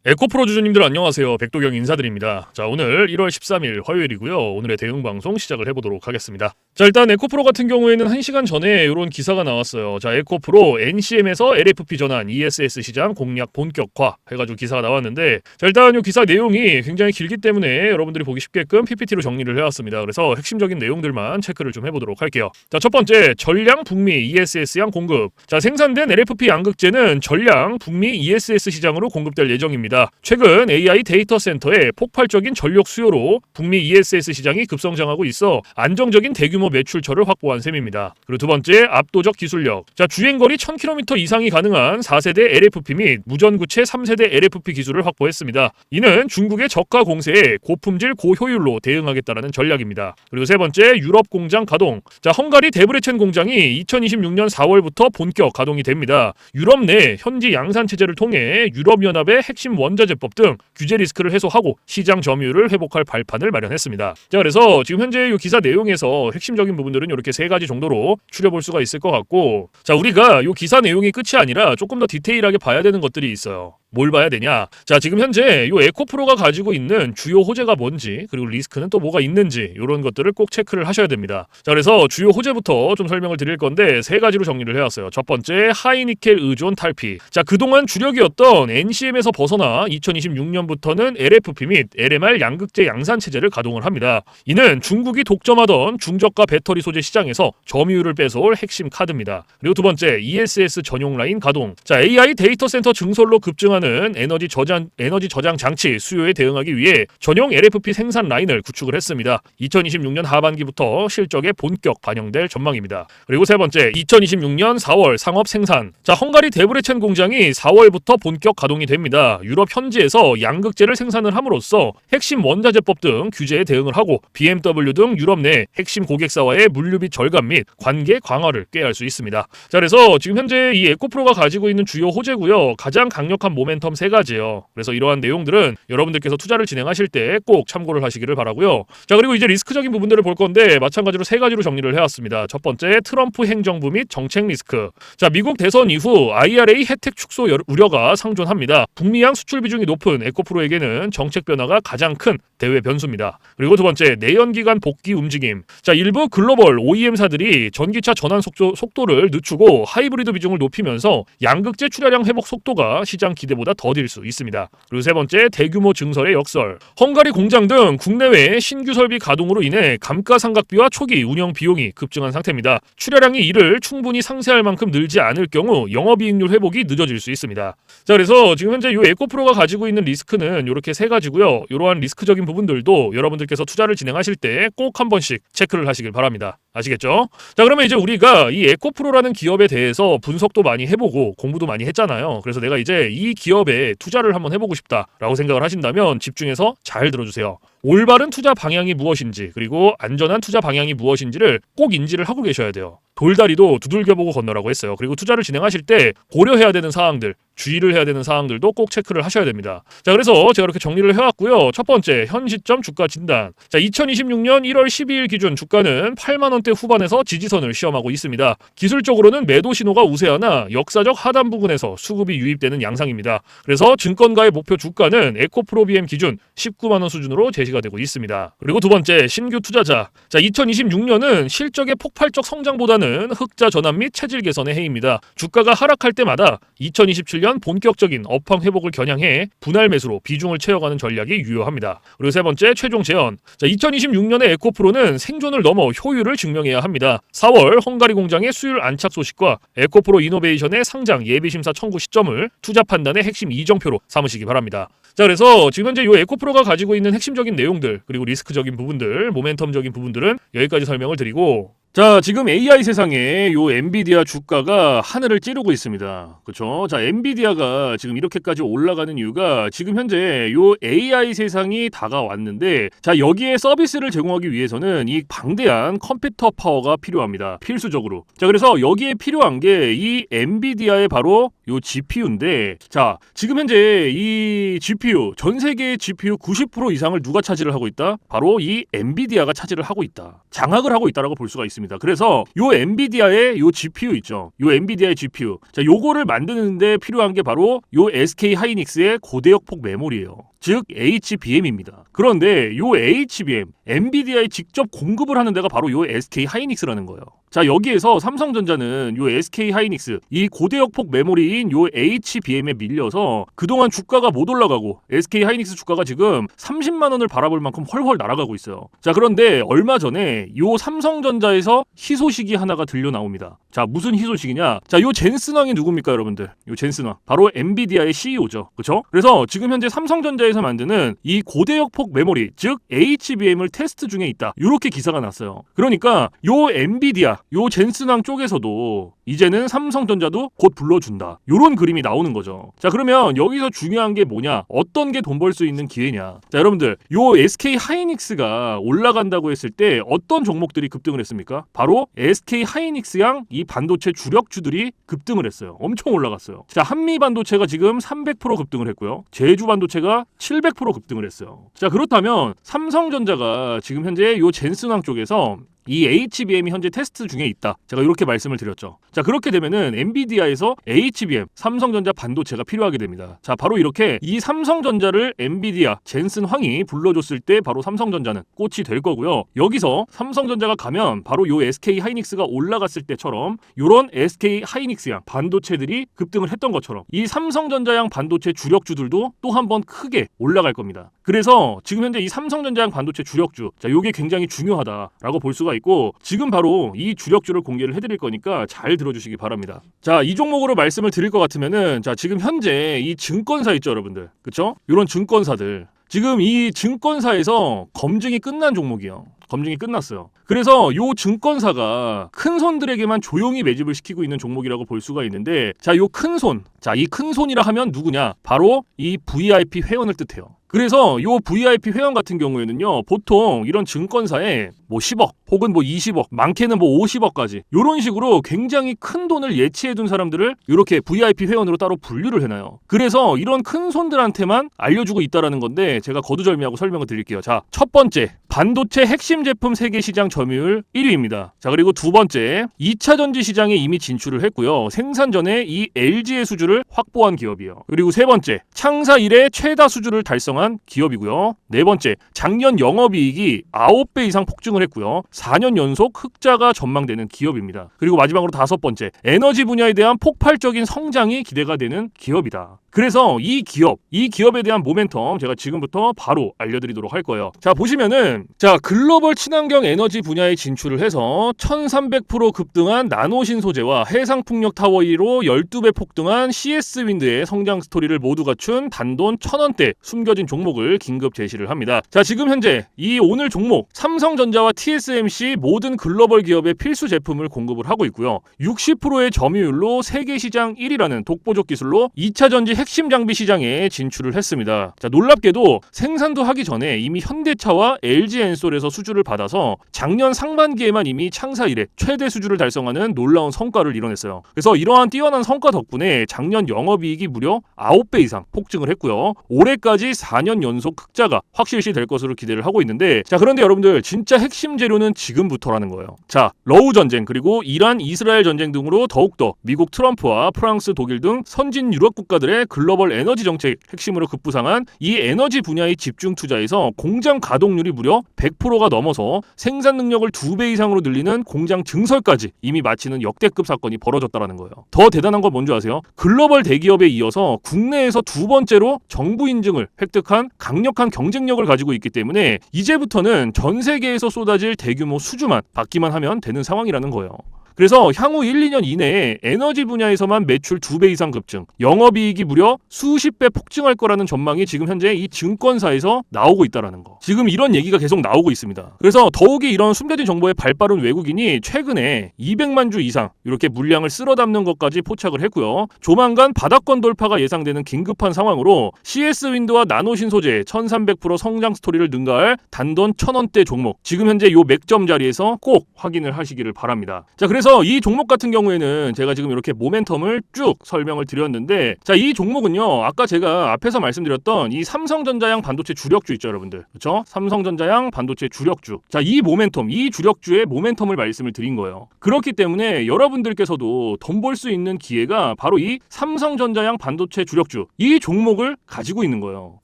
에코프로 주주님들 안녕하세요. 백도경 인사드립니다. 자, 오늘 1월 13일 화요일이고요. 오늘의 대응 방송 시작을 해보도록 하겠습니다. 자, 일단 에코프로 같은 경우에는 1시간 전에 이런 기사가 나왔어요. 자, 에코프로 NCM에서 LFP 전환 ESS 시장 공략 본격화 해가지고 기사가 나왔는데, 자, 일단 이 기사 내용이 굉장히 길기 때문에 여러분들이 보기 쉽게끔 PPT로 정리를 해왔습니다. 그래서 핵심적인 내용들만 체크를 좀 해보도록 할게요. 자, 첫 번째, 전량 북미 ESS양 공급. 자, 생산된 LFP 양극재는 전량 북미 ESS 시장으로 공급될 예정입니다. 최근 AI 데이터 센터의 폭발적인 전력 수요로 북미 ESS 시장이 급성장하고 있어 안정적인 대규모 매출처를 확보한 셈입니다. 그리고 두 번째, 압도적 기술력. 자, 주행거리 1000km 이상이 가능한 4세대 LFP 및 무전구체 3세대 LFP 기술을 확보했습니다. 이는 중국의 저가 공세에 고품질 고효율로 대응하겠다는 전략입니다. 그리고 세 번째, 유럽 공장 가동. 자, 헝가리 데브레첸 공장이 2026년 4월부터 본격 가동이 됩니다. 유럽 내 현지 양산 체제를 통해 유럽연합의 핵심 원자재법 등 규제 리스크를 해소하고 시장 점유율을 회복할 발판을 마련했습니다. 자, 그래서 지금 현재 이 기사 내용에서 핵심적인 부분들은 이렇게 세 가지 정도로 추려볼 수가 있을 것 같고, 자, 우리가 이 기사 내용이 끝이 아니라 조금 더 디테일하게 봐야 되는 것들이 있어요. 뭘 봐야 되냐? 자, 지금 현재 이 에코프로가 가지고 있는 주요 호재가 뭔지, 그리고 리스크는 또 뭐가 있는지, 이런 것들을 꼭 체크를 하셔야 됩니다. 자, 그래서 주요 호재부터 좀 설명을 드릴 건데 세 가지로 정리를 해왔어요. 첫 번째, 하이니켈 의존 탈피. 자, 그동안 주력이었던 NCM에서 벗어나 2026년부터는 LFP 및 LMR 양극재 양산 체제를 가동을 합니다. 이는 중국이 독점하던 중저가 배터리 소재 시장에서 점유율을 뺏어올 핵심 카드입니다. 그리고 두 번째, ESS 전용 라인 가동. 자, AI 데이터 센터 증설로 급증하는 에너지 저장 장치 수요에 대응하기 위해 전용 LFP 생산 라인을 구축을 했습니다. 2026년 하반기부터 실적에 본격 반영될 전망입니다. 그리고 세 번째, 2026년 4월 상업 생산. 자, 헝가리 데브레첸 공장이 4월부터 본격 가동이 됩니다. 유럽 현지에서 양극재를 생산을 함으로써 핵심 원자재법 등 규제에 대응을 하고 BMW 등 유럽 내 핵심 고객사와의 물류비 절감 및 관계 강화를 꾀할 수 있습니다. 자, 그래서 지금 현재 이 에코프로가 가지고 있는 주요 호재고요. 가장 강력한 모멘텀 세 가지예요. 그래서 이러한 내용들은 여러분들께서 투자를 진행하실 때 꼭 참고를 하시기를 바라고요. 자, 그리고 이제 리스크적인 부분들을 볼 건데 마찬가지로 세 가지로 정리를 해왔습니다. 첫 번째, 트럼프 행정부 및 정책 리스크. 자, 미국 대선 이후 IRA 혜택 축소 우려가 상존합니다. 북미양 수출 비중이 높은 에코프로에게는 정책 변화가 가장 큰 대외 변수입니다. 그리고 두 번째, 내연기관 복귀 움직임. 자, 일부 글로벌 OEM사들이 전기차 전환 속도를 늦추고 하이브리드 비중을 높이면서 양극재 출하량 회복 속도가 시장 기대보다 더딜 수 있습니다. 그리고 세 번째, 대규모 증설의 역설. 헝가리 공장 등 국내외 신규 설비 가동으로 인해 감가상각비와 초기 운영 비용이 급증한 상태입니다. 출하량이 이를 충분히 상쇄할 만큼 늘지 않을 경우 영업이익률 회복이 늦어질 수 있습니다. 자, 그래서 지금 현재 이 에코프로가 가지고 있는 리스크는 이렇게 세 가지고요. 이러한 리스크적인 부분들도 여러분들께서 투자를 진행하실 때 꼭 한 번씩 체크를 하시길 바랍니다. 아시겠죠? 자, 그러면 이제 우리가 이 에코프로라는 기업에 대해서 분석도 많이 해보고 공부도 많이 했잖아요. 그래서 내가 이제 이 기업에 투자를 한번 해보고 싶다라고 생각을 하신다면 집중해서 잘 들어주세요. 올바른 투자 방향이 무엇인지, 그리고 안전한 투자 방향이 무엇인지를 꼭 인지를 하고 계셔야 돼요. 돌다리도 두들겨보고 건너라고 했어요. 그리고 투자를 진행하실 때 고려해야 되는 사항들, 주의를 해야 되는 사항들도 꼭 체크를 하셔야 됩니다. 자, 그래서 제가 이렇게 정리를 해왔고요. 첫 번째, 현 시점 주가 진단. 자, 2026년 1월 12일 기준 주가는 8만 원대 후반에서 지지선을 시험하고 있습니다. 기술적으로는 매도 신호가 우세하나 역사적 하단 부근에서 수급이 유입되는 양상입니다. 그래서 증권가의 목표 주가는 에코프로 BM 기준 19만 원 수준으로 제시가 되고 있습니다. 그리고 두 번째, 신규 투자자. 자, 2026년은 실적의 폭발적 성장보다는 흑자 전환 및 체질 개선의 해입니다. 주가가 하락할 때마다 2027년 본격적인 업황 회복을 겨냥해 분할 매수로 비중을 채워가는 전략이 유효합니다. 그리고 세 번째, 최종 제언. 자, 2026년의 에코프로는 생존을 넘어 효율을 증명해야 합니다. 4월 헝가리 공장의 수율 안착 소식과 에코프로 이노베이션의 상장 예비심사 청구 시점을 투자 판단의 핵심 이정표로 삼으시기 바랍니다. 자, 그래서 지금 현재 이 에코프로가 가지고 있는 핵심적인 내용들, 그리고 리스크적인 부분들, 모멘텀적인 부분들은 여기까지 설명을 드리고, 자, 지금 AI 세상에 요 엔비디아 주가가 하늘을 찌르고 있습니다. 그렇죠? 자, 엔비디아가 지금 이렇게까지 올라가는 이유가 지금 현재 요 AI 세상이 다가왔는데, 자, 여기에 서비스를 제공하기 위해서는 이 방대한 컴퓨터 파워가 필요합니다. 필수적으로. 자, 그래서 여기에 필요한 게 이 엔비디아의 바로 요 GPU인데, 자, 지금 현재 이 GPU, 전 세계의 GPU 90% 이상을 누가 차지를 하고 있다? 바로 이 엔비디아가 차지를 하고 있다. 장악을 하고 있다라고 볼 수가 있습니다. 있습니다. 그래서 요 엔비디아의 요 GPU 있죠. 요 엔비디아의 GPU. 자, 요거를 만드는데 필요한 게 바로 요 SK 하이닉스의 고대역폭 메모리예요. 즉 HBM입니다. 그런데 요 HBM, 엔비디아에 직접 공급을 하는 데가 바로 요 SK 하이닉스라는 거예요. 자, 여기에서 삼성전자는 요 SK 하이닉스 이 고대역폭 메모리인 요 HBM에 밀려서 그동안 주가가 못 올라가고 SK 하이닉스 주가가 지금 30만 원을 바라볼 만큼 헐헐 날아가고 있어요. 자, 그런데 얼마 전에 요 삼성전자에서 희소식이 하나가 들려 나옵니다. 자, 무슨 희소식이냐? 자, 요 젠슨 왕이 누굽니까, 여러분들? 요 젠슨 왕. 바로 엔비디아의 CEO죠. 그렇죠? 그래서 지금 현재 삼성전자에서 만드는 이 고대역폭 메모리, 즉 HBM을 테스트 중에 있다. 이렇게 기사가 났어요. 그러니까 요 엔비디아, 요 젠슨 왕 쪽에서도 이제는 삼성전자도 곧 불러준다. 요런 그림이 나오는 거죠. 자, 그러면 여기서 중요한 게 뭐냐? 어떤 게 돈 벌 수 있는 기회냐? 자, 여러분들, 요 SK 하이닉스가 올라간다고 했을 때 어떤 종목들이 급등을 했습니까? 바로 SK 하이닉스양 이 반도체 주력주들이 급등을 했어요. 엄청 올라갔어요. 자, 한미 반도체가 지금 300% 급등을 했고요. 제주 반도체가 700% 급등을 했어요. 자, 그렇다면 삼성전자가 지금 현재 요 젠슨왕 쪽에서 이 HBM이 현재 테스트 중에 있다. 제가 이렇게 말씀을 드렸죠. 자, 그렇게 되면은 엔비디아에서 HBM, 삼성전자 반도체가 필요하게 됩니다. 자, 바로 이렇게 이 삼성전자를 엔비디아, 젠슨 황이 불러줬을 때 바로 삼성전자는 꽃이 될 거고요. 여기서 삼성전자가 가면 바로 요 SK 하이닉스가 올라갔을 때처럼 요런 SK 하이닉스양 반도체들이 급등을 했던 것처럼 이 삼성전자양 반도체 주력주들도 또 한 번 크게 올라갈 겁니다. 그래서 지금 현재 이 삼성전자양 반도체 주력주, 자, 요게 굉장히 중요하다라고 볼 수가 있고 지금 바로 이 주력주를 공개를 해드릴 거니까 잘 들어주시기 바랍니다. 자, 이 종목으로 말씀을 드릴 것 같으면은 자, 지금 현재 이 증권사 있죠, 여러분들. 그쵸? 이런 증권사들. 지금 이 증권사에서 검증이 끝난 종목이에요. 검증이 끝났어요. 그래서 요 증권사가 큰 손들에게만 조용히 매집을 시키고 있는 종목이라고 볼 수가 있는데 자, 요 큰 손. 자, 이 큰 손이라 하면 누구냐? 바로 이 VIP 회원을 뜻해요. 그래서 요 VIP 회원 같은 경우에는요, 보통 이런 증권사에 뭐 10억 혹은 뭐 20억, 많게는 뭐 50억까지 이런 식으로 굉장히 큰 돈을 예치해둔 사람들을 이렇게 VIP 회원으로 따로 분류를 해놔요. 그래서 이런 큰 손들한테만 알려주고 있다라는 건데 제가 거두절미하고 설명을 드릴게요. 자, 첫 번째, 반도체 핵심 제품 세계 시장 점유율 1위입니다. 자, 그리고 두 번째, 2차 전지 시장에 이미 진출을 했고요. 생산 전에 이 LG의 수주를 확보한 기업이에요. 그리고 세 번째, 창사 이래 최다 수주를 달성한 기업이고요. 네 번째, 작년 영업이익이 9배 이상 폭증을 했고요. 4년 연속 흑자가 전망되는 기업입니다. 그리고 마지막으로 다섯 번째, 에너지 분야에 대한 폭발적인 성장이 기대가 되는 기업이다. 그래서 이 기업에 대한 모멘텀 제가 지금부터 바로 알려드리도록 할 거예요. 자, 보시면은 자, 글로벌 친환경 에너지 분야에 진출을 해서 1300% 급등한 나노신 소재와 해상풍력 타워 1위로 12배 폭등한 CS윈드의 성장 스토리를 모두 갖춘 단돈 1000원대 숨겨진 종목을 긴급 제시를 합니다. 자, 지금 현재 이 오늘 종목 삼성전자와 TSMC 모든 글로벌 기업의 필수 제품을 공급을 하고 있고요. 60%의 점유율로 세계 시장 1위라는 독보적 기술로 2차 전지 핵심 장비 시장에 진출을 했습니다. 자, 놀랍게도 생산도 하기 전에 이미 현대차와 LG엔솔에서 수주를 받아서 작년 상반기에만 이미 창사 이래 최대 수주를 달성하는 놀라운 성과를 이뤄냈어요. 그래서 이러한 뛰어난 성과 덕분에 작년 영업이익이 무려 9배 이상 폭증을 했고요. 올해까지 4년 연속 흑자가 확실시 될 것으로 기대를 하고 있는데 자, 그런데 여러분들 진짜 핵심 재료는 지금부터라는 거예요. 자, 러우 전쟁 그리고 이란 이스라엘 전쟁 등으로 더욱더 미국 트럼프와 프랑스 독일 등 선진 유럽 국가들의 글로벌 에너지 정책 핵심으로 급부상한 이 에너지 분야의 집중 투자에서 공장 가동률이 무려 100%가 넘어서 생산 능력을 2배 이상으로 늘리는 공장 증설까지 이미 마치는 역대급 사건이 벌어졌다라는 거예요. 더 대단한 건 뭔지 아세요? 글로벌 대기업에 이어서 국내에서 두 번째로 정부 인증을 획득한 강력한 경쟁력을 가지고 있기 때문에 이제부터는 전 세계에서 쏟아질 대규모 수주만 받기만 하면 되는 상황이라는 거예요. 그래서 향후 1, 2년 이내에 에너지 분야에서만 매출 2배 이상 급증, 영업이익이 무려 수십 배 폭증할 거라는 전망이 지금 현재 이 증권사에서 나오고 있다는 거. 지금 이런 얘기가 계속 나오고 있습니다. 그래서 더욱이 이런 숨겨진 정보에 발빠른 외국인이 최근에 200만 주 이상 이렇게 물량을 쓸어 담는 것까지 포착을 했고요. 조만간 바닥권 돌파가 예상되는 긴급한 상황으로 CS윈드와 나노신 소재 1300% 성장 스토리를 능가할 단돈 1000원대 종목, 지금 현재 요 맥점 자리에서 꼭 확인을 하시기를 바랍니다. 자, 그래서 그래서 이 종목 같은 경우에는 제가 지금 이렇게 모멘텀을 쭉 설명을 드렸는데, 자, 이 종목은요, 아까 제가 앞에서 말씀드렸던 이 삼성전자양 반도체 주력주 있죠, 여러분들. 그렇죠? 삼성전자양 반도체 주력주. 자, 이 모멘텀, 이 주력주의 모멘텀을 말씀을 드린 거예요. 그렇기 때문에 여러분들께서도 돈 벌 수 있는 기회가 바로 이 삼성전자양 반도체 주력주, 이 종목을 가지고 있는 거예요.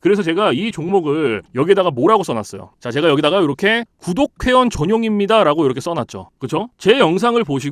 그래서 제가 이 종목을 여기다가 뭐라고 써놨어요. 자, 제가 여기다가 이렇게 구독 회원 전용입니다 라고 이렇게 써놨죠. 그쵸? 제 영상을 보시고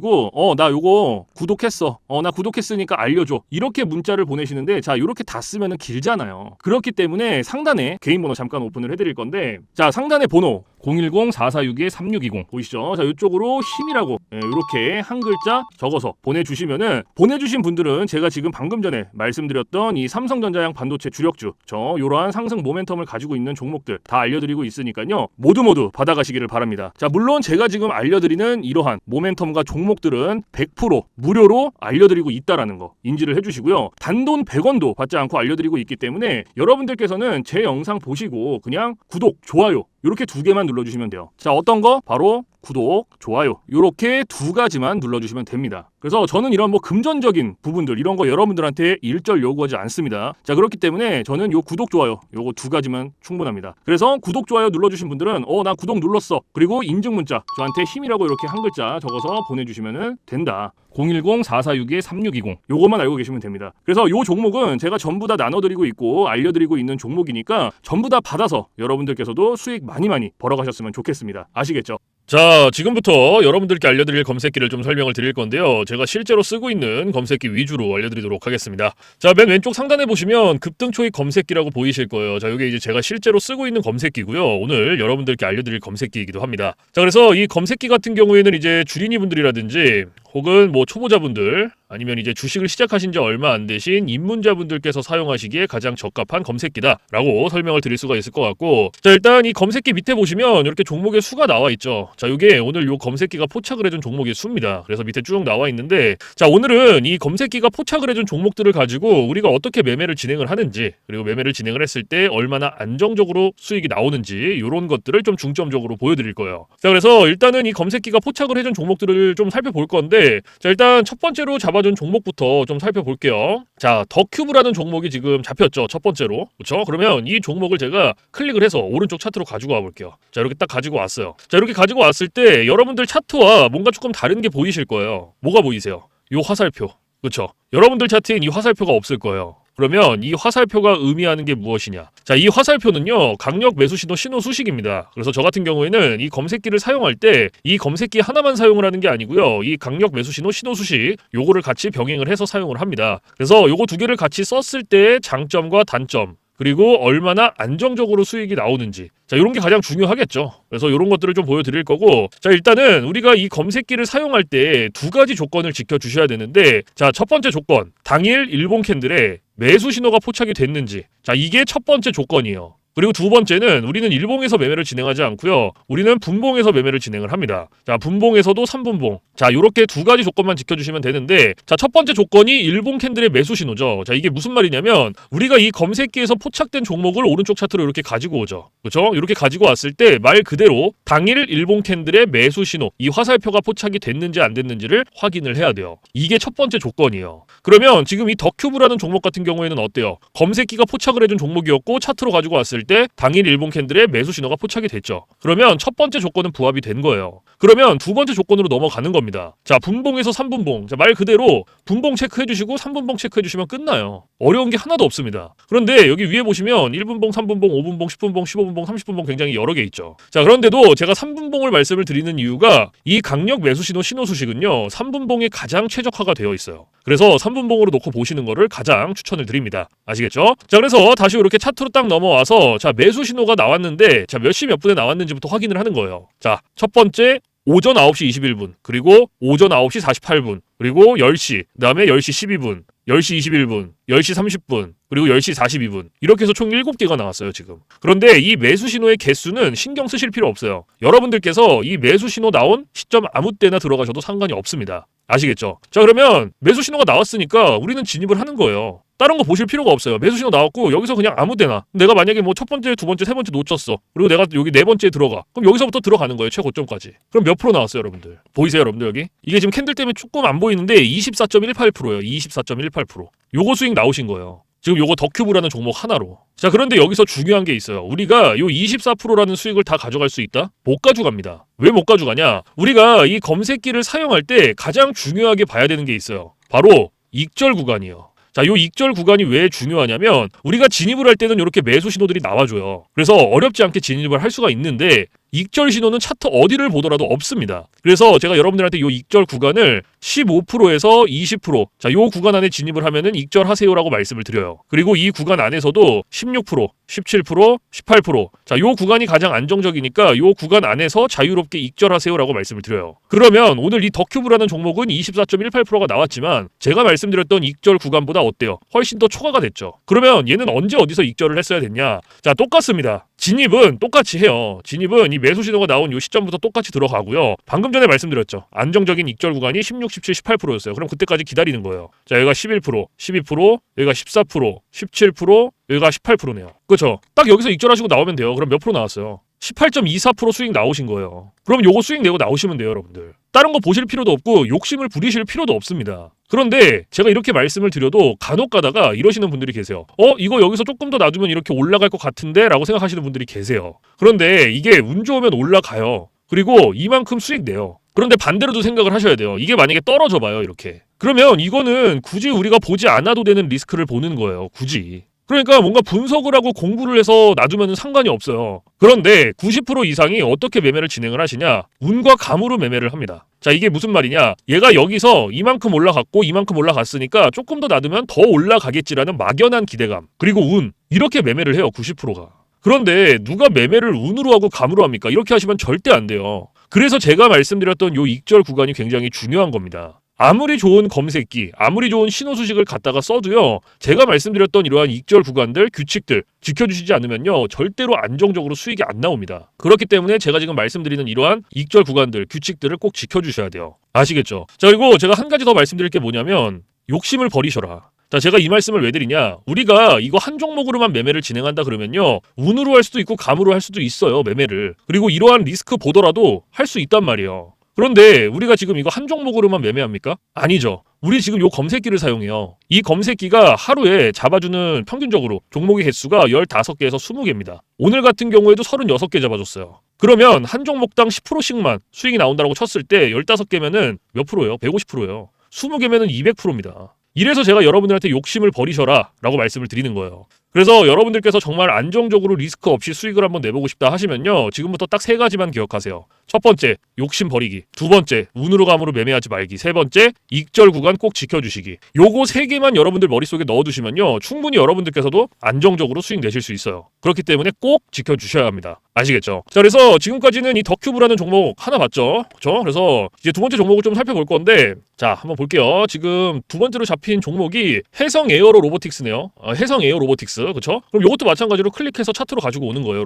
나 요거 구독했어, 나 구독했으니까 알려줘, 이렇게 문자를 보내시는데, 자, 요렇게 다 쓰면은 길잖아요. 그렇기 때문에 상단에 개인 번호 잠깐 오픈을 해드릴 건데, 자, 상단에 번호 010-4462-3620 보이시죠? 자, 이쪽으로 힘이라고 이렇게 한 글자 적어서 보내주시면은, 보내주신 분들은 제가 지금 방금 전에 말씀드렸던 이 삼성전자양 반도체 주력주, 요러한 상승 모멘텀을 가지고 있는 종목들 다 알려드리고 있으니까요, 모두 받아가시기를 바랍니다. 자, 물론 제가 지금 알려드리는 이러한 모멘텀과 종목들은 100% 무료로 알려드리고 있다라는 거 인지를 해주시고요. 단돈 100원도 받지 않고 알려드리고 있기 때문에 여러분들께서는 제 영상 보시고 그냥 구독, 좋아요 이렇게 두 개만 눌러주시면 돼요. 자, 어떤 거? 바로 구독, 좋아요 이렇게 두 가지만 눌러주시면 됩니다. 그래서 저는 이런 뭐 금전적인 부분들 이런 거 여러분들한테 일절 요구하지 않습니다. 자, 그렇기 때문에 저는 요 구독, 좋아요 요거 두 가지만 충분합니다. 그래서 구독, 좋아요 눌러주신 분들은 나 구독 눌렀어, 그리고 인증 문자 저한테 힘이라고 이렇게 한 글자 적어서 보내주시면 된다. 010-4462-3620 요것만 알고 계시면 됩니다. 그래서 요 종목은 제가 전부 다 나눠드리고 있고 알려드리고 있는 종목이니까 전부 다 받아서 여러분들께서도 수익 많이 벌어가셨으면 좋겠습니다. 아시겠죠? 자, 지금부터 여러분들께 알려드릴 검색기를 좀 설명을 드릴 건데요. 제가 실제로 쓰고 있는 검색기 위주로 알려드리도록 하겠습니다. 자, 맨 왼쪽 상단에 보시면 급등 초입 검색기라고 보이실 거예요. 자, 이게 이제 제가 실제로 쓰고 있는 검색기고요. 오늘 여러분들께 알려드릴 검색기이기도 합니다. 자, 그래서 이 검색기 같은 경우에는 이제 주린이 분들이라든지 혹은 뭐 초보자분들 아니면 이제 주식을 시작하신 지 얼마 안 되신 입문자분들께서 사용하시기에 가장 적합한 검색기다라고 설명을 드릴 수가 있을 것 같고, 자, 일단 이 검색기 밑에 보시면 이렇게 종목의 수가 나와 있죠. 자, 이게 오늘 요 검색기가 포착을 해준 종목의 수입니다. 그래서 밑에 쭉 나와 있는데, 자, 오늘은 이 검색기가 포착을 해준 종목들을 가지고 우리가 어떻게 매매를 진행을 하는지, 그리고 매매를 진행을 했을 때 얼마나 안정적으로 수익이 나오는지 이런 것들을 좀 중점적으로 보여드릴 거예요. 자, 그래서 일단은 이 검색기가 포착을 해준 종목들을 좀 살펴볼 건데, 자, 일단 첫 번째로 잡아준 종목부터 좀 살펴볼게요. 자, 더큐브라는 종목이 지금 잡혔죠. 첫 번째로. 그렇죠? 그러면 이 종목을 제가 클릭을 해서 오른쪽 차트로 가지고 와 볼게요. 자, 이렇게 딱 가지고 왔어요. 자, 이렇게 가지고 왔을 때 여러분들 차트와 뭔가 조금 다른 게 보이실 거예요. 뭐가 보이세요? 요 화살표. 그렇죠? 여러분들 차트엔 이 화살표가 없을 거예요. 그러면 이 화살표가 의미하는 게 무엇이냐? 자, 이 화살표는요, 강력 매수 신호 수식입니다. 그래서 저 같은 경우에는 이 검색기를 사용할 때 이 검색기 하나만 사용을 하는 게 아니고요, 이 강력 매수 신호 수식 요거를 같이 병행을 해서 사용을 합니다. 그래서 요거 두 개를 같이 썼을 때의 장점과 단점, 그리고 얼마나 안정적으로 수익이 나오는지, 자, 이런 게 가장 중요하겠죠. 그래서 이런 것들을 좀 보여드릴 거고, 자, 일단은 우리가 이 검색기를 사용할 때 두 가지 조건을 지켜주셔야 되는데, 자, 첫 번째 조건, 당일 일본 캔들에 매수 신호가 포착이 됐는지, 자, 이게 첫 번째 조건이에요. 그리고 두 번째는 우리는 일봉에서 매매를 진행하지 않고요, 우리는 분봉에서 매매를 진행을 합니다. 자, 분봉에서도 3분봉. 자, 요렇게 두 가지 조건만 지켜주시면 되는데, 자, 첫 번째 조건이 일봉 캔들의 매수 신호죠. 자, 이게 무슨 말이냐면 우리가 이 검색기에서 포착된 종목을 오른쪽 차트로 이렇게 가지고 오죠. 그렇죠? 이렇게 가지고 왔을 때 말 그대로 당일 일봉 캔들의 매수 신호, 이 화살표가 포착이 됐는지 안 됐는지를 확인을 해야 돼요. 이게 첫 번째 조건이에요. 그러면 지금 이 더큐브라는 종목 같은 경우에는 어때요? 검색기가 포착을 해준 종목이었고 차트로 가지고 왔을 때 당일 일봉 캔들의 매수 신호가 포착이 됐죠. 그러면 첫 번째 조건은 부합이 된 거예요. 그러면 두 번째 조건으로 넘어가는 겁니다. 자, 분봉에서 3분봉. 자, 말 그대로 분봉 체크해 주시고 3분봉 체크해 주시면 끝나요. 어려운 게 하나도 없습니다. 그런데 여기 위에 보시면 1분봉, 3분봉, 5분봉, 10분봉, 15분봉, 30분봉 굉장히 여러 개 있죠. 자, 그런데도 제가 3분봉을 말씀을 드리는 이유가 이 강력 매수 신호 수식은요, 3분봉에 가장 최적화가 되어 있어요. 그래서 3분봉으로 놓고 보시는 거를 가장 추천을 드립니다. 아시겠죠? 자, 그래서 다시 이렇게 차트로 딱 넘어와서, 자, 매수 신호가 나왔는데, 자, 몇 시 몇 분에 나왔는지부터 확인을 하는 거예요. 자, 첫 번째 오전 9시 21분, 그리고 오전 9시 48분, 그리고 10시, 그 다음에 10시 12분, 10시 21분, 10시 30분, 그리고 10시 42분. 이렇게 해서 총 7개가 나왔어요, 지금. 그런데 이 매수 신호의 개수는 신경 쓰실 필요 없어요. 여러분들께서 이 매수 신호 나온 시점 아무 때나 들어가셔도 상관이 없습니다. 아시겠죠? 자, 그러면 매수 신호가 나왔으니까 우리는 진입을 하는 거예요. 다른 거 보실 필요가 없어요. 매수 신호 나왔고 여기서 그냥 아무 데나 내가 만약에 뭐 첫 번째, 두 번째, 세 번째 놓쳤어. 그리고 내가 여기 네 번째에 들어가. 그럼 여기서부터 들어가는 거예요. 최고점까지. 그럼 몇 프로 나왔어요, 여러분들? 보이세요, 여러분들 여기? 이게 지금 캔들 때문에 조금 안 보이는데 24.18%예요. 24.18%. 요거 수익 나오신 거예요. 지금 요거 더큐브라는 종목 하나로. 자, 그런데 여기서 중요한 게 있어요. 우리가 요 24%라는 수익을 다 가져갈 수 있다? 못 가져갑니다. 왜 못 가져가냐? 우리가 이 검색기를 사용할 때 가장 중요하게 봐야 되는 게 있어요. 바로 익절 구간이요. 자, 요 익절 구간이 왜 중요하냐면 우리가 진입을 할 때는 이렇게 매수 신호들이 나와줘요. 그래서 어렵지 않게 진입을 할 수가 있는데 익절 신호는 차트 어디를 보더라도 없습니다. 그래서 제가 여러분들한테 요 익절 구간을 15%에서 20%, 자, 요 구간 안에 진입을 하면은 익절하세요라고 말씀을 드려요. 그리고 이 구간 안에서도 16%, 17%, 18%, 자, 요 구간이 가장 안정적이니까 요 구간 안에서 자유롭게 익절하세요라고 말씀을 드려요. 그러면 오늘 이 더큐브라는 종목은 24.18%가 나왔지만 제가 말씀드렸던 익절 구간보다 어때요? 훨씬 더 초과가 됐죠. 그러면 얘는 언제 어디서 익절을 했어야 됐냐? 자, 똑같습니다. 진입은 똑같이 해요. 진입은 이 매수 신호가 나온 이 시점부터 똑같이 들어가고요. 방금 전에 말씀드렸죠. 안정적인 익절 구간이 16, 17, 18%였어요. 그럼 그때까지 기다리는 거예요. 자, 여기가 11%, 12%, 여기가 14%, 17%, 여기가 18%네요. 그렇죠? 딱 여기서 익절하시고 나오면 돼요. 그럼 몇 프로 나왔어요? 18.24% 수익 나오신 거예요. 그럼 요거 수익 내고 나오시면 돼요, 여러분들. 다른 거 보실 필요도 없고 욕심을 부리실 필요도 없습니다. 그런데 제가 이렇게 말씀을 드려도 간혹 가다가 이러시는 분들이 계세요. 이거 여기서 조금 더 놔두면 이렇게 올라갈 것 같은데? 라고 생각하시는 분들이 계세요. 그런데 이게 운 좋으면 올라가요. 그리고 이만큼 수익 내요. 그런데 반대로도 생각을 하셔야 돼요. 이게 만약에 떨어져 봐요, 이렇게. 그러면 이거는 굳이 우리가 보지 않아도 되는 리스크를 보는 거예요, 굳이. 그러니까 뭔가 분석을 하고 공부를 해서 놔두면 상관이 없어요. 그런데 90% 이상이 어떻게 매매를 진행을 하시냐? 운과 감으로 매매를 합니다. 자, 이게 무슨 말이냐? 얘가 여기서 이만큼 올라갔고 이만큼 올라갔으니까 조금 더 놔두면 더 올라가겠지라는 막연한 기대감. 그리고 운. 이렇게 매매를 해요, 90%가. 그런데 누가 매매를 운으로 하고 감으로 합니까? 이렇게 하시면 절대 안 돼요. 그래서 제가 말씀드렸던 요 익절 구간이 굉장히 중요한 겁니다. 아무리 좋은 검색기, 아무리 좋은 신호 수식을 갖다가 써도요, 제가 말씀드렸던 이러한 익절 구간들, 규칙들 지켜주시지 않으면요, 절대로 안정적으로 수익이 안 나옵니다. 그렇기 때문에 제가 지금 말씀드리는 이러한 익절 구간들, 규칙들을 꼭 지켜주셔야 돼요. 아시겠죠? 자, 그리고 제가 한 가지 더 말씀드릴 게 뭐냐면 욕심을 버리셔라. 자, 제가 이 말씀을 왜 드리냐? 우리가 이거 한 종목으로만 매매를 진행한다 그러면요, 운으로 할 수도 있고 감으로 할 수도 있어요, 매매를. 그리고 이러한 리스크 보더라도 할 수 있단 말이에요. 그런데 우리가 지금 이거 한 종목으로만 매매합니까? 아니죠. 우리 지금 요 검색기를 사용해요. 이 검색기가 하루에 잡아주는 평균적으로 종목의 개수가 15개에서 20개입니다. 오늘 같은 경우에도 36개 잡아줬어요. 그러면 한 종목당 10%씩만 수익이 나온다고 쳤을 때 15개면은 몇 프로예요? 150%예요. 20개면은 200%입니다. 이래서 제가 여러분들한테 욕심을 버리셔라 라고 말씀을 드리는 거예요. 그래서 여러분들께서 정말 안정적으로 리스크 없이 수익을 한번 내보고 싶다 하시면요, 지금부터 딱 3가지만 기억하세요. 첫 번째, 욕심 버리기. 두 번째, 운으로 감으로 매매하지 말기. 세 번째, 익절 구간 꼭 지켜주시기. 요거 3개만 여러분들 머릿속에 넣어두시면요, 충분히 여러분들께서도 안정적으로 수익 내실 수 있어요. 그렇기 때문에 꼭 지켜주셔야 합니다. 아시겠죠? 자, 그래서 지금까지는 이 더큐브라는 종목 하나 봤죠? 그렇죠? 그래서 이제 두 번째 종목을 좀 살펴볼 건데, 자, 한번 볼게요. 지금 두 번째로 잡힌 종목이 해성 에어로 로보틱스네요. 해성 에어 로보틱스. 그렇죠? 그럼 이것도 마찬가지로 클릭해서 차트로 가지고 오는 거예요.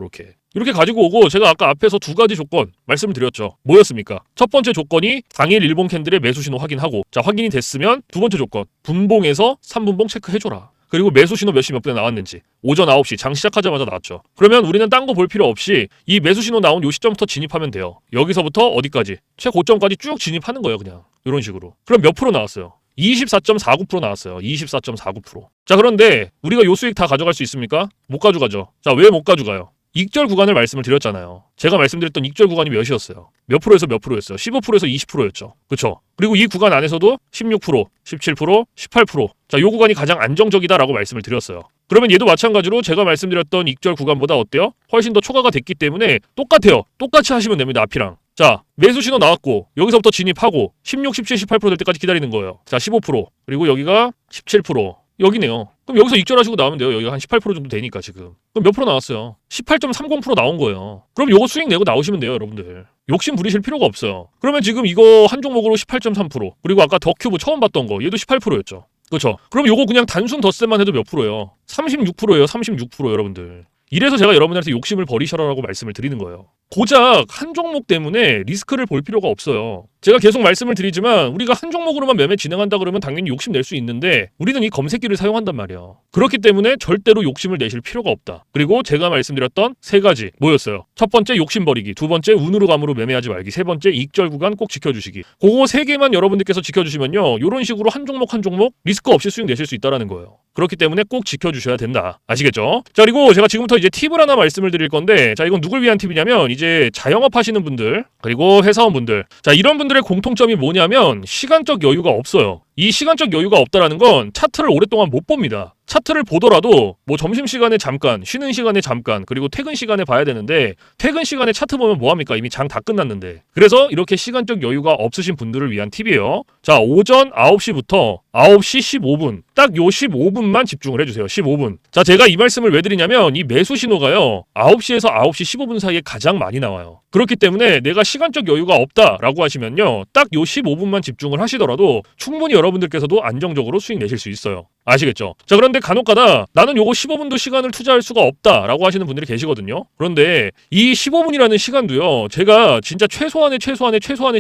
이렇게 가지고 오고, 제가 아까 앞에서 2가지 조건 말씀드렸죠. 뭐였습니까? 첫 번째 조건이 당일 일본 캔들의 매수 신호 확인하고, 자, 확인이 됐으면 두 번째 조건, 분봉에서 3분봉 체크해줘라. 그리고 매수 신호 몇 시 몇 분에 나왔는지 오전 9시 장 시작하자마자 나왔죠. 그러면 우리는 딴 거 볼 필요 없이 이 매수 신호 나온 요 시점부터 진입하면 돼요. 여기서부터 어디까지? 최고점까지 쭉 진입하는 거예요, 그냥. 이런 식으로. 그럼 몇 프로 나왔어요? 24.49% 나왔어요. 24.49%. 자, 그런데 우리가 요 수익 다 가져갈 수 있습니까? 못 가져가죠. 자, 왜 못 가져가요? 익절 구간을 말씀을 드렸잖아요. 제가 말씀드렸던 익절 구간이 몇이었어요? 몇 프로에서 몇 프로였어요? 15%에서 20%였죠. 그쵸? 그리고 이 구간 안에서도 16%, 17%, 18%. 자, 요 구간이 가장 안정적이다라고 말씀을 드렸어요. 그러면 얘도 마찬가지로 제가 말씀드렸던 익절 구간보다 어때요? 훨씬 더 초과가 됐기 때문에 똑같아요. 똑같이 하시면 됩니다, 앞이랑. 자, 매수 신호 나왔고 여기서부터 진입하고 16, 17, 18% 될 때까지 기다리는 거예요. 자, 15%. 그리고 여기가 17%. 여기네요. 그럼 여기서 익절하시고 나오면 돼요. 여기가 한 18% 정도 되니까 지금. 그럼 몇 프로 나왔어요? 18.30% 나온 거예요. 그럼 요거 수익 내고 나오시면 돼요, 여러분들. 욕심 부리실 필요가 없어요. 그러면 지금 이거 한 종목으로 18.3%, 그리고 아까 더큐브 처음 봤던 거 얘도 18%였죠. 그렇죠? 그럼 요거 그냥 단순 덧셈만 해도 몇 프로예요? 36%예요. 36% 여러분들. 이래서 제가 여러분들한테 욕심을 버리셔라라고 말씀을 드리는 거예요. 고작 한 종목 때문에 리스크를 볼 필요가 없어요. 제가 계속 말씀을 드리지만 우리가 한 종목으로만 매매 진행한다 그러면 당연히 욕심 낼 수 있는데 우리는 이 검색기를 사용한단 말이에요. 그렇기 때문에 절대로 욕심을 내실 필요가 없다. 그리고 제가 말씀드렸던 세 가지 뭐였어요? 첫 번째 욕심 버리기, 두 번째 운으로 감으로 매매하지 말기, 세 번째 익절 구간 꼭 지켜주시기. 그거 세 개만 여러분들께서 지켜주시면요, 이런 식으로 한 종목 한 종목 리스크 없이 수익 내실 수 있다는 거예요. 그렇기 때문에 꼭 지켜주셔야 된다. 아시겠죠? 자, 그리고 제가 지금부터 이제 팁을 하나 말씀을 드릴 건데, 자, 이건 누굴 위한 팁이냐면 이제 자영업 하시는 분들 그리고 회사원분들, 자, 이런 분들의 공통점이 뭐냐면 시간적 여유가 없어요. 이 시간적 여유가 없다라는 건 차트를 오랫동안 못 봅니다. 차트를 보더라도 뭐 점심시간에 잠깐, 쉬는 시간에 잠깐, 그리고 퇴근 시간에 봐야 되는데 퇴근 시간에 차트 보면 뭐합니까? 이미 장 다 끝났는데. 그래서 이렇게 시간적 여유가 없으신 분들을 위한 팁이에요. 자, 오전 9시부터 9시 15분 딱 요 15분만 집중을 해주세요. 15분. 자, 제가 이 말씀을 왜 드리냐면 이 매수 신호가요 9시에서 9시 15분 사이에 가장 많이 나와요. 그렇기 때문에 내가 시간적 여유가 없다라고 하시면요 딱 요 15분만 집중을 하시더라도 충분히 여러분들께서도 안정적으로 수익 내실 수 있어요. 아시겠죠? 자, 그런데 간혹가다 나는 요거 15분도 시간을 투자할 수가 없다라고 하시는 분들이 계시거든요. 그런데 이 15분이라는 시간도요 제가 진짜 최소한의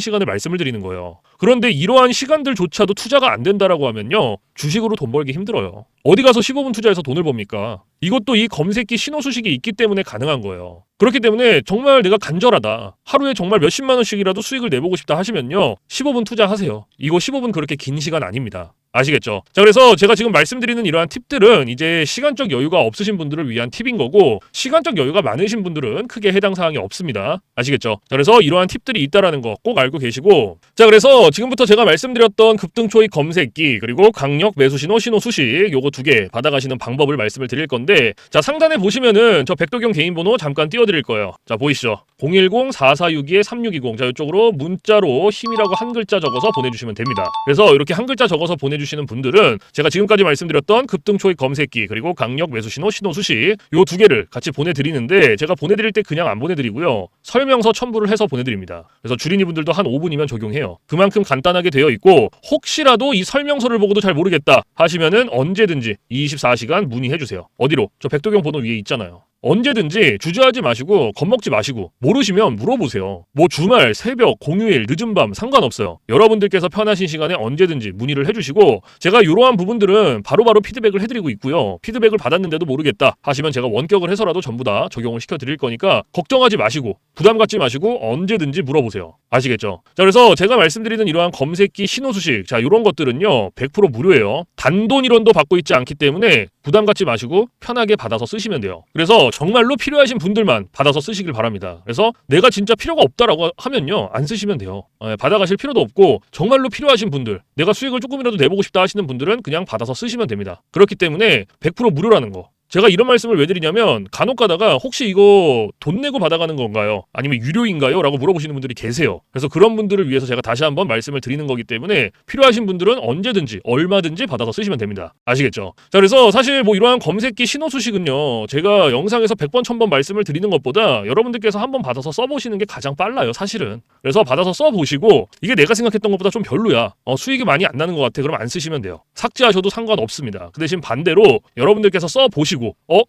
시간을 말씀을 드리는 거예요. 그런데 이러한 시간들조차도 투자가 안 된다라고 하면요 주식으로 돈 벌기 힘들어요. 어디 가서 15분 투자해서 돈을 법니까? 이것도 이 검색기 신호 수식이 있기 때문에 가능한 거예요. 그렇기 때문에 정말 내가 간절하다, 하루에 정말 몇십만 원씩이라도 수익을 내보고 싶다 하시면요 15분 투자하세요. 이거 15분 그렇게 긴 시간 아닙니다. 아시겠죠? 자, 그래서 제가 지금 말씀드리는 이러한 팁들은 이제 시간적 여유가 없으신 분들을 위한 팁인 거고 시간적 여유가 많으신 분들은 크게 해당 사항이 없습니다. 아시겠죠? 자, 그래서 이러한 팁들이 있다라는 거 꼭 알고 계시고, 자, 그래서 지금부터 제가 말씀드렸던 급등초익 검색기 그리고 강력 매수신호 신호 수식 요거 두 개 받아가시는 방법을 말씀을 드릴 건데, 자, 상단에 보시면은 저 백도경 개인 번호 잠깐 띄워드릴 거예요. 자, 보이시죠? 010-4462-3620. 자, 이쪽으로 문자로 힘이라고 한 글자 적어서 보내주시면 됩니다. 그래서 이렇게 한 글자 적어서 보내주시는 분들은 제가 지금까지 말씀드렸던 급등초익 검색기 그리고 강력 매수신호 신호 수식 요 두 개를 같이 보내드리는데, 제가 보내드릴 때 그냥 안 보내드리고요 설명서 첨부를 해서 보내드립니다. 그래서 주린이 분들도 한 5분이면 적용해요. 그만큼 간단하게 되어 있고, 혹시라도 이 설명서를 보고도 잘 모르겠다 하시면은 언제든지 24시간 문의해주세요. 어디로? 저 백도경 번호 위에 있잖아요. 언제든지 주저하지 마시고 겁먹지 마시고 모르시면 물어보세요. 뭐 주말, 새벽, 공휴일, 늦은 밤 상관없어요. 여러분들께서 편하신 시간에 언제든지 문의를 해주시고, 제가 이러한 부분들은 바로바로 피드백을 해드리고 있고요. 피드백을 받았는데도 모르겠다 하시면 제가 원격을 해서라도 전부 다 적용을 시켜드릴 거니까 걱정하지 마시고 부담 갖지 마시고 언제든지 물어보세요. 아시겠죠? 자, 그래서 제가 말씀드리는 이러한 검색기 신호 수식, 자, 이런 것들은요 100% 무료예요. 단돈 1원도 받고 있지 않기 때문에 부담 갖지 마시고 편하게 받아서 쓰시면 돼요. 그래서 정말로 필요하신 분들만 받아서 쓰시길 바랍니다. 그래서 내가 진짜 필요가 없다라고 하면요 안 쓰시면 돼요. 받아가실 필요도 없고, 정말로 필요하신 분들, 내가 수익을 조금이라도 내보고 싶다 하시는 분들은 그냥 받아서 쓰시면 됩니다. 그렇기 때문에 100% 무료라는 거. 제가 이런 말씀을 왜 드리냐면 간혹 가다가 혹시 이거 돈 내고 받아가는 건가요? 아니면 유료인가요? 라고 물어보시는 분들이 계세요. 그래서 그런 분들을 위해서 제가 다시 한번 말씀을 드리는 거기 때문에 필요하신 분들은 언제든지 얼마든지 받아서 쓰시면 됩니다. 아시겠죠? 자, 그래서 사실 뭐 이러한 검색기 신호 수식은요 제가 영상에서 100번 1000번 말씀을 드리는 것보다 여러분들께서 한번 받아서 써보시는 게 가장 빨라요, 사실은. 그래서 받아서 써보시고 이게 내가 생각했던 것보다 좀 별로야, 수익이 많이 안 나는 것 같아, 그럼 안 쓰시면 돼요. 삭제하셔도 상관없습니다. 그 대신 반대로 여러분들께서 써보시고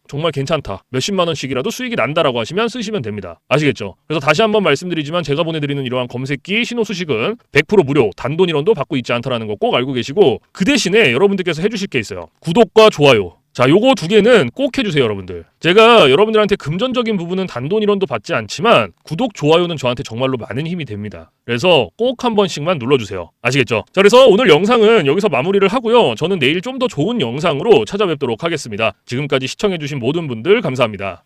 정말 괜찮다, 몇십만 원씩이라도 수익이 난다라고 하시면 쓰시면 됩니다. 아시겠죠? 그래서 다시 한번 말씀드리지만 제가 보내드리는 이러한 검색기 신호 수식은 100% 무료, 단돈 1원도 받고 있지 않다라는 거 꼭 알고 계시고, 그 대신에 여러분들께서 해주실 게 있어요. 구독과 좋아요. 자, 요거 두 개는 꼭 해주세요, 여러분들. 제가 여러분들한테 금전적인 부분은 단돈 1원도 받지 않지만 구독, 좋아요는 저한테 정말로 많은 힘이 됩니다. 그래서 꼭 한 번씩만 눌러주세요. 아시겠죠? 자, 그래서 오늘 영상은 여기서 마무리를 하고요. 저는 내일 좀 더 좋은 영상으로 찾아뵙도록 하겠습니다. 지금까지 시청해주신 모든 분들 감사합니다.